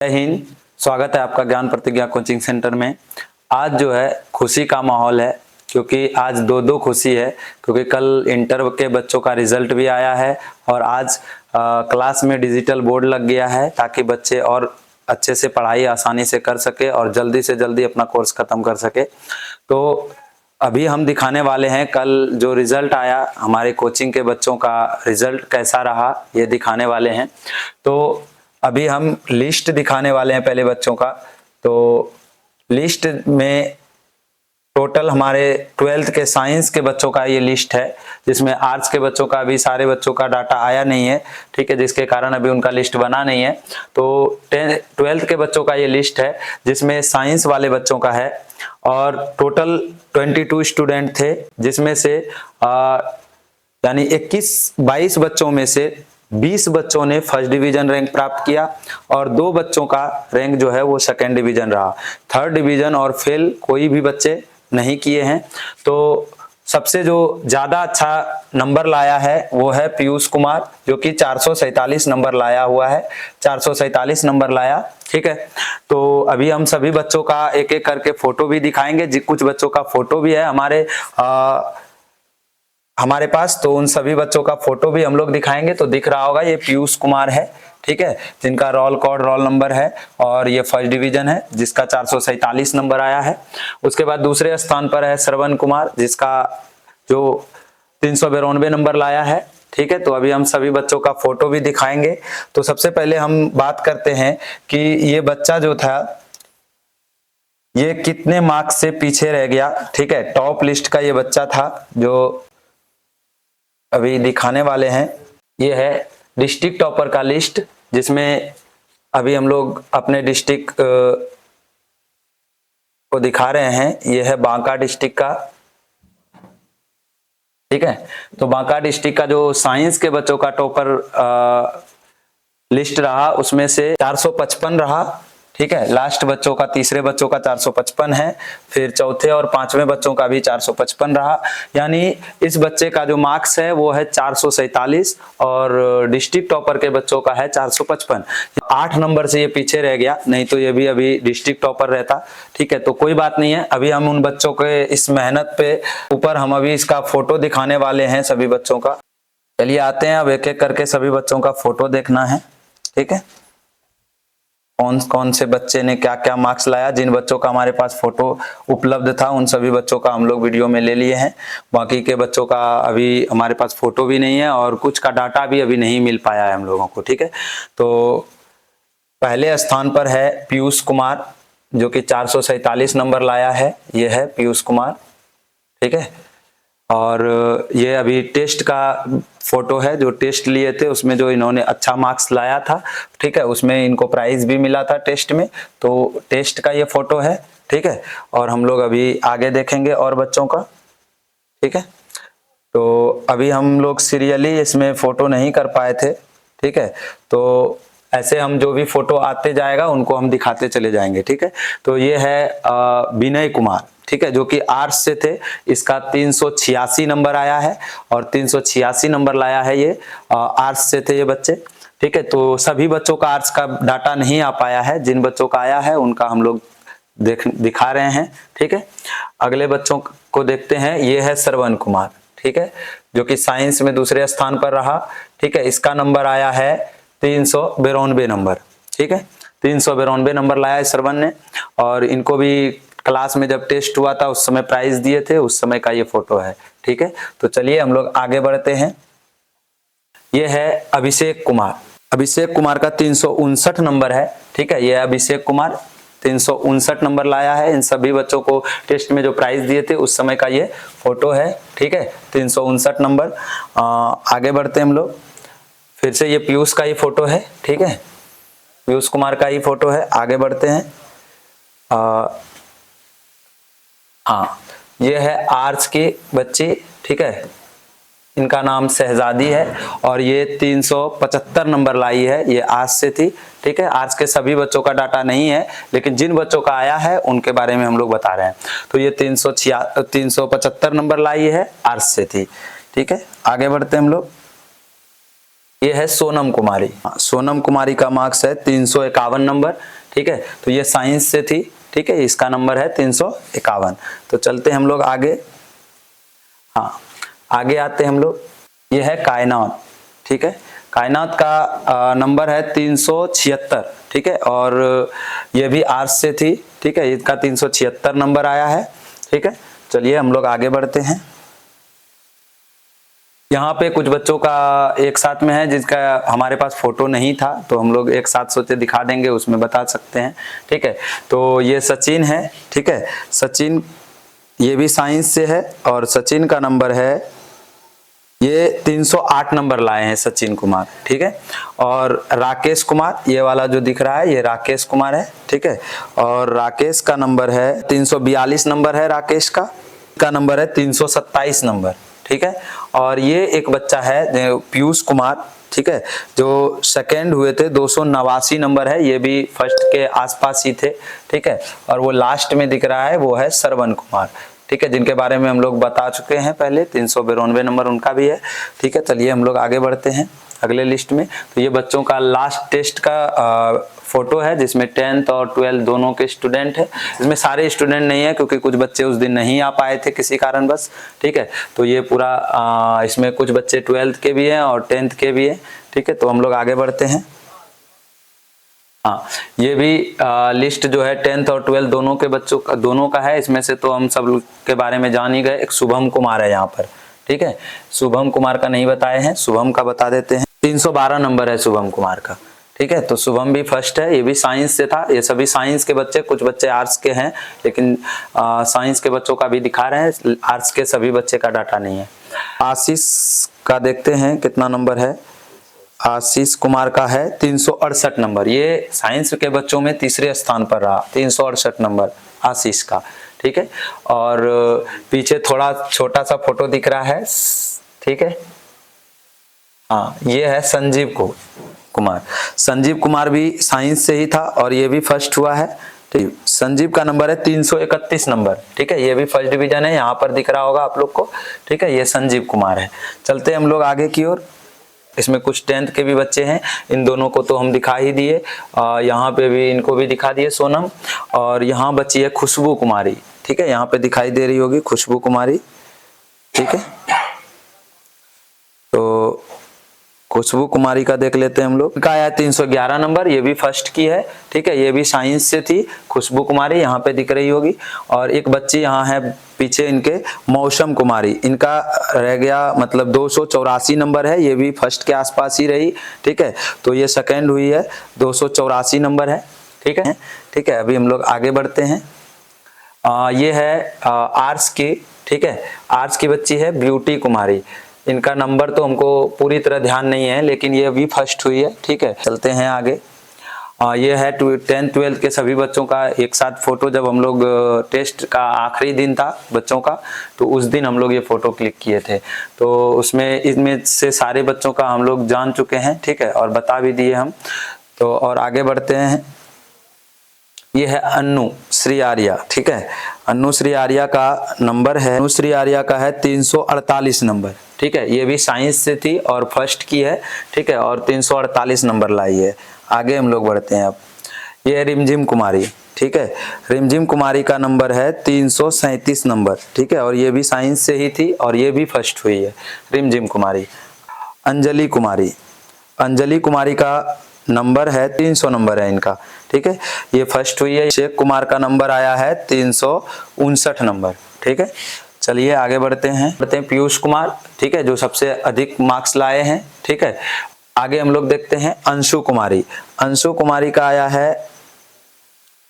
जय हिंद। स्वागत है आपका ज्ञान प्रतिज्ञा कोचिंग सेंटर में। आज जो है खुशी का माहौल है, क्योंकि आज दो खुशी है, क्योंकि कल इंटर के बच्चों का रिजल्ट भी आया है और आज क्लास में डिजिटल बोर्ड लग गया है, ताकि बच्चे और अच्छे से पढ़ाई आसानी से कर सके और जल्दी से जल्दी अपना कोर्स खत्म कर सके। तो अभी हम दिखाने वाले हैं कल जो रिजल्ट आया, हमारे कोचिंग के बच्चों का रिजल्ट कैसा रहा, ये दिखाने वाले हैं। तो अभी हम लिस्ट दिखाने वाले हैं पहले बच्चों का। तो लिस्ट में टोटल हमारे 12th के साइंस के बच्चों का ये लिस्ट है, जिसमें आर्ट्स के बच्चों का अभी सारे बच्चों का डाटा आया नहीं है, ठीक है, जिसके कारण अभी उनका लिस्ट बना नहीं है। तो 12th के बच्चों का ये लिस्ट है, जिसमें साइंस वाले बच्चों का है और टोटल 22 स्टूडेंट थे, जिसमें से यानी 22 बच्चों में से 20 बच्चों ने फर्स्ट डिवीजन रैंक प्राप्त किया और 2 बच्चों का रैंक जो है वो सेकंड डिवीजन रहा। थर्ड डिवीजन और फेल कोई भी बच्चे नहीं किए हैं। तो सबसे जो ज्यादा अच्छा नंबर लाया है वो है पीयूष कुमार, जो कि 447 नंबर लाया हुआ है, 447 नंबर लाया, ठीक है। तो अभी हम सभी बच्चों का एक एक करके फोटो भी दिखाएंगे। कुछ बच्चों का फोटो भी है हमारे पास, तो उन सभी बच्चों का फोटो भी हम लोग दिखाएंगे। तो दिख रहा होगा ये पीयूष कुमार है, ठीक है, जिनका रोल नंबर है और ये फर्स्ट डिवीजन है, जिसका 447 नंबर आया है। उसके बाद दूसरे स्थान पर है श्रवण कुमार, जिसका जो 392 नंबर लाया है, ठीक है। तो अभी हम सभी बच्चों का फोटो भी दिखाएंगे। तो सबसे पहले हम बात करते हैं कि ये बच्चा जो था ये कितने मार्क्स से पीछे रह गया, ठीक है। टॉप लिस्ट का ये बच्चा था जो अभी दिखाने वाले हैं। ये है डिस्ट्रिक्ट टॉपर का लिस्ट, जिसमें अभी हम लोग अपने डिस्ट्रिक्ट को दिखा रहे हैं। ये है बांका डिस्ट्रिक्ट का, ठीक है। तो बांका डिस्ट्रिक्ट का जो साइंस के बच्चों का टॉपर लिस्ट रहा, उसमें से 455 रहा, ठीक है। लास्ट बच्चों का, तीसरे बच्चों का 455 है, फिर चौथे और पांचवें बच्चों का भी 455 रहा। यानी इस बच्चे का जो मार्क्स है वो है 447 और डिस्ट्रिक्ट टॉपर के बच्चों का है 455। 8 नंबर से ये पीछे रह गया, नहीं तो ये भी अभी डिस्ट्रिक्ट टॉपर रहता, ठीक है। तो कोई बात नहीं है, अभी हम उन बच्चों के इस मेहनत पे ऊपर हम अभी इसका फोटो दिखाने वाले हैं सभी बच्चों का। चलिए आते हैं, अब एक एक करके सभी बच्चों का फोटो देखना है, ठीक है। कौन कौन से बच्चे ने क्या क्या मार्क्स लाया। जिन बच्चों का हमारे पास फोटो उपलब्ध था उन सभी बच्चों का हम लोग वीडियो में ले लिए हैं। बाकी के बच्चों का अभी हमारे पास फोटो भी नहीं है और कुछ का डाटा भी अभी नहीं मिल पाया है हम लोगों को, ठीक है। तो पहले स्थान पर है पीयूष कुमार, जो कि 447 नंबर लाया है। ये है पीयूष कुमार, ठीक है। और ये अभी टेस्ट का फोटो है, जो टेस्ट लिए थे उसमें जो इन्होंने अच्छा मार्क्स लाया था, ठीक है, उसमें इनको प्राइज भी मिला था टेस्ट में। तो टेस्ट का ये फोटो है, ठीक है। और हम लोग अभी आगे देखेंगे और बच्चों का, ठीक है। तो अभी हम लोग सीरियली इसमें फोटो नहीं कर पाए थे, ठीक है। तो ऐसे हम जो भी फोटो आते जाएगा उनको हम दिखाते चले जाएंगे, ठीक है। तो ये है विनय कुमार, ठीक है, जो कि आर्ट्स से थे। इसका 386 नंबर आया है और 386 नंबर लाया है ये, आर्ट्स से थे ये बच्चे, ठीक है। तो सभी बच्चों का आर्ट्स का डाटा नहीं आ पाया है, जिन बच्चों का आया है उनका हम लोग दिखा रहे हैं, ठीक है। अगले बच्चों को देखते हैं। ये है श्रवण कुमार, ठीक है, जो कि साइंस में दूसरे स्थान पर रहा, ठीक है। इसका नंबर आया है 392 नंबर, ठीक है। 392 नंबर लाया है श्रवण ने और इनको भी क्लास में जब टेस्ट हुआ था उस समय प्राइज दिए थे, उस समय का ये फोटो है, ठीक है। तो चलिए हम लोग आगे बढ़ते हैं। ये है अभिषेक कुमार। अभिषेक कुमार का 359 नंबर है, ठीक है। ये अभिषेक कुमार 359 नंबर लाया है। इन सभी बच्चों को टेस्ट में जो प्राइज दिए थे उस समय का ये फोटो है, ठीक है, 359 नंबर। आगे बढ़ते हैं हम लोग। फिर से ये पीयूष का ही फोटो है, ठीक है, पीयूष कुमार का ही फोटो है। आगे बढ़ते हैं। हाँ, ये है आर्ट्स की बच्ची, ठीक है, इनका नाम शहजादी है और ये 375 नंबर लाई है। ये आर्ट्स से थी, ठीक है। आर्ट्स के सभी बच्चों का डाटा नहीं है, लेकिन जिन बच्चों का आया है उनके बारे में हम लोग बता रहे हैं। तो ये 375 नंबर लाई है, आर्ट्स से थी, ठीक है। आगे बढ़ते हैं हम लोग। ये है सोनम कुमारी। सोनम कुमारी का मार्क्स है 351 नंबर, ठीक है। तो ये साइंस से थी, ठीक है, इसका नंबर है 351। तो चलते हम लोग आगे। हाँ, आगे आते हम लोग। ये है कायनात, ठीक है। कायनात का नंबर है 376, ठीक है, और ये भी आर्ट्स से थी, ठीक है। इसका 376 नंबर आया है, ठीक है। चलिए हम लोग आगे बढ़ते हैं। यहाँ पे कुछ बच्चों का एक साथ में है जिसका हमारे पास फोटो नहीं था, तो हम लोग एक साथ सोचे दिखा देंगे, उसमें बता सकते हैं, ठीक है। तो ये सचिन है, ठीक है। सचिन, ये भी साइंस से है और सचिन का नंबर है, ये 308 नंबर लाए हैं सचिन कुमार, ठीक है। और राकेश कुमार, ये वाला जो दिख रहा है ये राकेश कुमार है, ठीक है। और राकेश का नंबर है 342 नंबर है, राकेश का नंबर है 327 नंबर, ठीक है। और ये एक बच्चा है पीयूष कुमार, ठीक है, जो सेकंड हुए थे, 289 नंबर है, ये भी फर्स्ट के आसपास ही थे, ठीक है। और वो लास्ट में दिख रहा है वो है श्रवण कुमार, ठीक है, जिनके बारे में हम लोग बता चुके हैं पहले, 392 नंबर उनका भी है, ठीक है। चलिए हम लोग आगे बढ़ते हैं अगले लिस्ट में। तो ये बच्चों का लास्ट टेस्ट का फोटो है जिसमें 10th और 12th दोनों के स्टूडेंट है। इसमें सारे स्टूडेंट नहीं है क्योंकि कुछ बच्चे उस दिन नहीं आ पाए थे किसी कारणवश, ठीक है। तो ये पूरा इसमें कुछ बच्चे 12th के भी हैं और 10th के भी हैं, ठीक है। तो हम लोग आगे बढ़ते हैं। हाँ, ये भी लिस्ट जो है 10th और 12th दोनों के बच्चों का, दोनों का है। इसमें से तो हम सब लोग के बारे में जान ही गए। एक शुभम कुमार है यहाँ पर, ठीक है। शुभम कुमार का नहीं बताए हैं, शुभम का बता देते हैं। 312 नंबर है शुभम कुमार का, ठीक है। तो शुभम भी फर्स्ट है, ये भी साइंस से था। ये सभी साइंस के बच्चे, कुछ बच्चे आर्ट्स के हैं लेकिन साइंस के बच्चों का भी दिखा रहे हैं, आर्ट्स के सभी बच्चे का डाटा नहीं है। आशीष का देखते हैं कितना नंबर है। आशीष कुमार का है 368 नंबर, ये साइंस के बच्चों में तीसरे स्थान पर रहा, 368 नंबर आशीष का, ठीक है। और पीछे थोड़ा छोटा सा फोटो दिख रहा है, ठीक है। हाँ, ये है संजीव कुमार। संजीव कुमार भी साइंस से ही था और ये भी फर्स्ट हुआ है, ठीक। संजीव का नंबर है 331 नंबर, ठीक है। ये भी फर्स्ट डिवीजन है, यहाँ पर दिख रहा होगा आप लोग को, ठीक है। ये संजीव कुमार है। चलते हम लोग आगे की ओर। इसमें कुछ 10th के भी बच्चे हैं, इन दोनों को तो हम दिखा ही दिए, यहाँ पे भी इनको भी दिखा दिए सोनम। और यहाँ बची है खुशबू कुमारी, ठीक है, यहाँ पे दिखाई दे रही होगी खुशबू कुमारी, ठीक है। तो खुशबू कुमारी का देख लेते हैं हम लोग। इनका आया 311 नंबर, ये भी फर्स्ट की है, ठीक है। ये भी साइंस से थी खुशबू कुमारी, यहाँ पे दिख रही होगी। और एक बच्ची यहाँ है पीछे इनके, मौसम कुमारी, इनका रह गया मतलब 284 नंबर है, ये भी फर्स्ट के आसपास ही रही, ठीक है। तो ये सेकेंड हुई है, 284 नंबर है, ठीक है, ठीक है। अभी हम लोग आगे बढ़ते हैं। ये है आर्ट्स की, ठीक है, आर्ट्स की बच्ची है ब्यूटी कुमारी। इनका नंबर तो हमको पूरी तरह ध्यान नहीं है लेकिन ये भी फर्स्ट हुई है, ठीक है। चलते हैं आगे। ये है 10th 12th के सभी बच्चों का एक साथ फोटो। जब हम लोग टेस्ट का आखिरी दिन था बच्चों का, तो उस दिन हम लोग ये फोटो क्लिक किए थे। तो उसमें इसमें से सारे बच्चों का हम लोग जान चुके हैं, ठीक है, और बता भी दिए हम। तो और आगे बढ़ते हैं। ये है अन्नू श्री आर्या, ठीक है। अन्नू श्री आर्या का नंबर है, अन्नू श्री आर्या का है 348 नंबर, ठीक है। ये भी साइंस से थी और फर्स्ट की है, ठीक है, और 348 नंबर लाई है। आगे हम लोग बढ़ते हैं अब। ये है रिमझिम कुमारी, ठीक है। रिमझिम कुमारी का नंबर है 337 नंबर, ठीक है, और ये भी साइंस से ही थी और ये भी फर्स्ट हुई है, रिमझिम कुमारी। अंजलि कुमारी, अंजलि कुमारी का नंबर है 300 नंबर है इनका, ठीक है, ये फर्स्ट हुई है। शेख कुमार का नंबर आया है 359 नंबर, ठीक है। चलिए आगे बढ़ते हैं। पीयूष कुमार, ठीक है, जो सबसे अधिक मार्क्स लाए हैं, ठीक है। आगे हम लोग देखते हैं अंशु कुमारी। अंशु कुमारी का आया है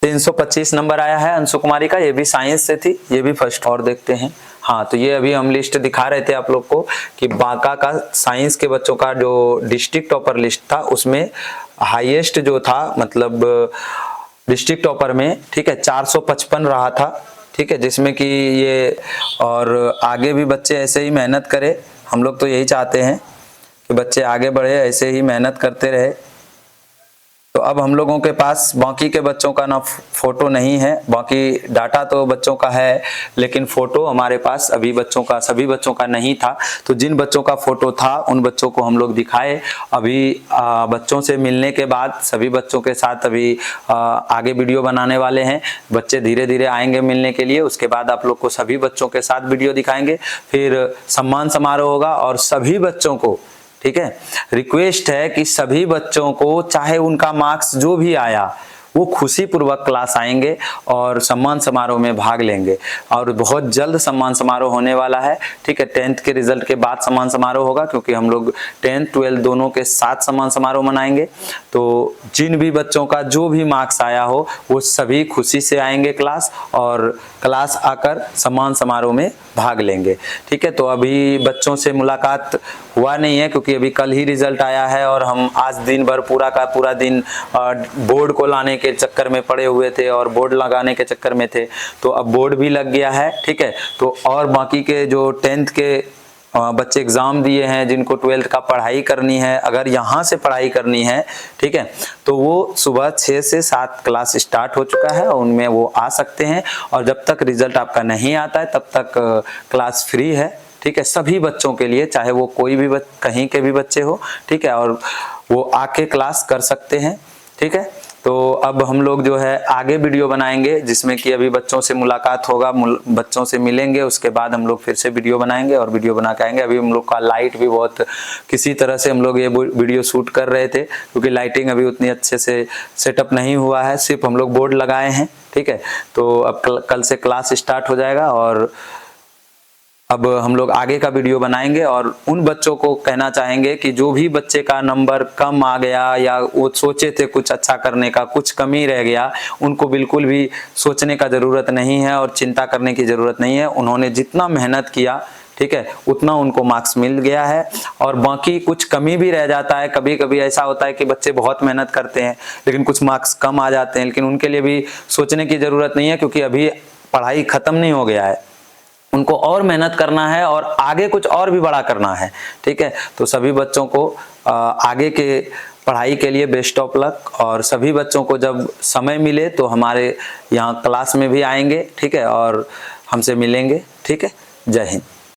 325 नंबर आया है अंशु कुमारी का, ये भी साइंस से थी, ये भी फर्स्ट। और देखते हैं, हाँ, तो ये अभी हम लिस्ट दिखा रहे थे आप लोग को कि बांका का साइंस के बच्चों का जो डिस्ट्रिक्ट टॉपर लिस्ट था उसमें हाईएस्ट जो था, मतलब डिस्ट्रिक्ट टॉपर में, ठीक है, 455 रहा था, ठीक है, जिसमें कि ये और आगे भी बच्चे ऐसे ही मेहनत करें। हम लोग तो यही चाहते हैं कि बच्चे आगे बढ़े, ऐसे ही मेहनत करते रहे। तो अब हम लोगों के पास बाकी के बच्चों का ना फोटो नहीं है, बाकी डाटा तो बच्चों का है, लेकिन फोटो हमारे पास अभी बच्चों का, सभी बच्चों का नहीं था। तो जिन बच्चों का फोटो था उन बच्चों को हम लोग दिखाए। अभी बच्चों से मिलने के बाद सभी बच्चों के साथ अभी आगे वीडियो बनाने वाले हैं। बच्चे धीरे धीरे आएंगे मिलने के लिए, उसके बाद आप लोग को सभी बच्चों के साथ वीडियो दिखाएंगे। फिर सम्मान समारोह होगा और सभी बच्चों को, ठीक है, रिक्वेस्ट है कि सभी बच्चों को चाहे उनका मार्क्स जो भी आया वो खुशी पूर्वक क्लास आएंगे और सम्मान समारोह में भाग लेंगे। और बहुत जल्द सम्मान समारोह होने वाला है, ठीक है। 10th के रिजल्ट के बाद सम्मान समारोह होगा, क्योंकि हम लोग 10th 12th दोनों के साथ सम्मान समारोह मनाएंगे। तो जिन भी बच्चों का जो भी मार्क्स आया हो वो सभी खुशी से आएंगे क्लास, और क्लास आकर सम्मान समारोह में भाग लेंगे, ठीक है। तो अभी बच्चों से मुलाकात हुआ नहीं है, क्योंकि अभी कल ही रिजल्ट आया है और हम आज दिन भर पूरा का पूरा दिन बोर्ड को लाने के चक्कर में पड़े हुए थे और बोर्ड लगाने के चक्कर में थे। तो अब बोर्ड भी लग गया है, ठीक है। तो और बाकी के जो 10th के बच्चे एग्जाम दिए हैं, जिनको 12th का पढ़ाई करनी है, अगर यहाँ से पढ़ाई करनी है, ठीक है, तो वो सुबह 6 से 7 क्लास स्टार्ट हो चुका है, उनमें वो आ सकते हैं। और जब तक रिजल्ट आपका नहीं आता है तब तक क्लास फ्री है, ठीक है, सभी बच्चों के लिए, चाहे वो कोई भी कहीं के भी बच्चे हो, ठीक है, और वो आके क्लास कर सकते हैं, ठीक है। तो अब हम लोग जो है आगे वीडियो बनाएंगे, जिसमें कि अभी बच्चों से मुलाकात होगा, बच्चों से मिलेंगे, उसके बाद हम लोग फिर से वीडियो बनाएंगे और वीडियो बना के आएंगे। अभी हम लोग का लाइट भी बहुत, किसी तरह से हम लोग ये वीडियो शूट कर रहे थे, क्योंकि लाइटिंग अभी उतनी अच्छे से सेटअप नहीं हुआ है, सिर्फ हम लोग बोर्ड लगाए हैं, ठीक है। तो अब कल से क्लास स्टार्ट हो जाएगा और अब हम लोग आगे का वीडियो बनाएंगे। और उन बच्चों को कहना चाहेंगे कि जो भी बच्चे का नंबर कम आ गया या वो सोचे थे कुछ अच्छा करने का, कुछ कमी रह गया, उनको बिल्कुल भी सोचने का ज़रूरत नहीं है और चिंता करने की ज़रूरत नहीं है। उन्होंने जितना मेहनत किया, ठीक है, उतना उनको मार्क्स मिल गया है। और बाकी कुछ कमी भी रह जाता है, कभी कभी ऐसा होता है कि बच्चे बहुत मेहनत करते हैं लेकिन कुछ मार्क्स कम आ जाते हैं, लेकिन उनके लिए भी सोचने की ज़रूरत नहीं है, क्योंकि अभी पढ़ाई ख़त्म नहीं हो गया है, उनको और मेहनत करना है और आगे कुछ और भी बड़ा करना है, ठीक है। तो सभी बच्चों को आगे के पढ़ाई के लिए बेस्ट ऑफ लक। और सभी बच्चों को जब समय मिले तो हमारे यहाँ क्लास में भी आएंगे, ठीक है, और हमसे मिलेंगे, ठीक है। जय हिंद।